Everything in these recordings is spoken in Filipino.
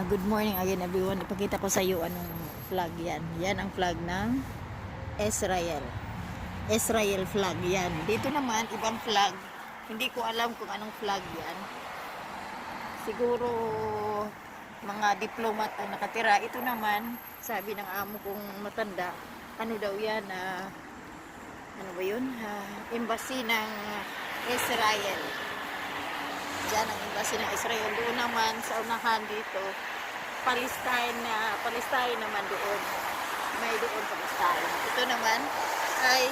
Good morning again everyone. Ipakita ko sa iyo anong flag yan. Yan ang flag ng Israel. Israel flag yan. Dito naman ibang flag. Hindi ko alam kung anong flag yan. Siguro mga diplomat ang nakatira. Ito naman, sabi ng amo kong matanda, ano daw yan, ano ba yun? Embassy ng Israel. Diyan ang embassy ng Israel. Doon naman sa unahan dito, Palestine naman doon. May doon Palestine. Ito naman ay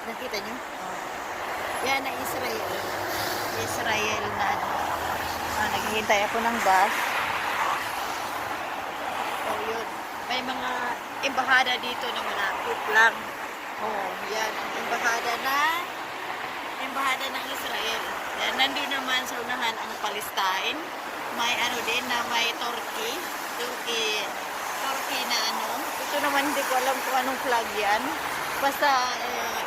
nakita nyo? Oh. Yan ang Israel. Israel na naghihintay ako ng bus. So yun. May mga embahada dito na malapit lang. Oh, yan ang embahada ng Israel. Yan, nandun naman sa unahan ang Palestine. May ano din na may Turkey na ano. Ito naman hindi ko alam kung anong flag yan. Basta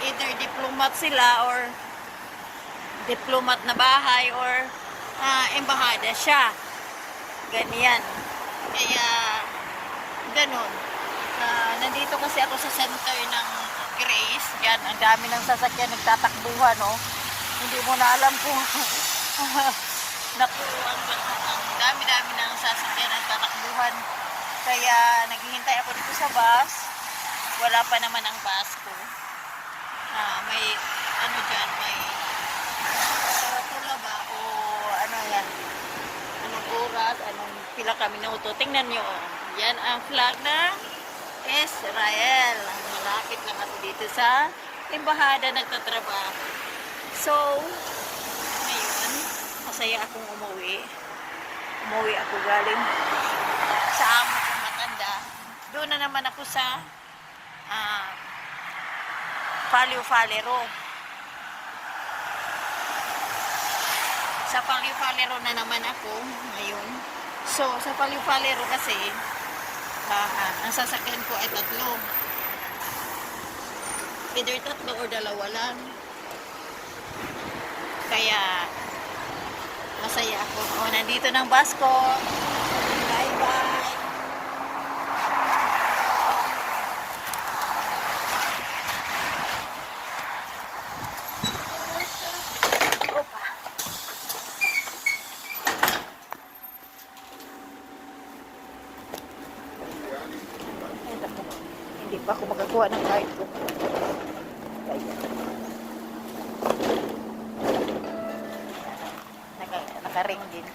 either diplomat sila or diplomat na bahay or embahada siya. Ganyan. Kaya ganun. Nandito kasi ako sa center ng Grace. Yan, ang dami ng sasakyan nagtatakbuhan, no? Hindi mo na alam kung naku, ang dami-dami ng sasakyan nagtatakbuhan. Kaya naghihintay ako dito sa bus. Wala pa naman ang bus ko. May ano dyan, may tula ba o ano yan, anong oras, anong pila kami minuto. Tingnan nyo, yan ang flag ng Israel. Malapit lang ako dito sa embahada nagtatrabaho. So, ngayon, masaya akong umuwi. Umuwi ako galing sa amo kong matanda. Doon na naman ako sa Faleo-Falero. Sa Faleo-Falero na naman ako ngayon. So, sa Faleo-Falero kasi, ang sasakyan ko ay tatlo. Either tatlo o dalawa lang. Kaya masaya ako. Nandito ng bus ko. Bye bye. Opa. Hindi pa ako makakuha ng card ko. Naka-ring din.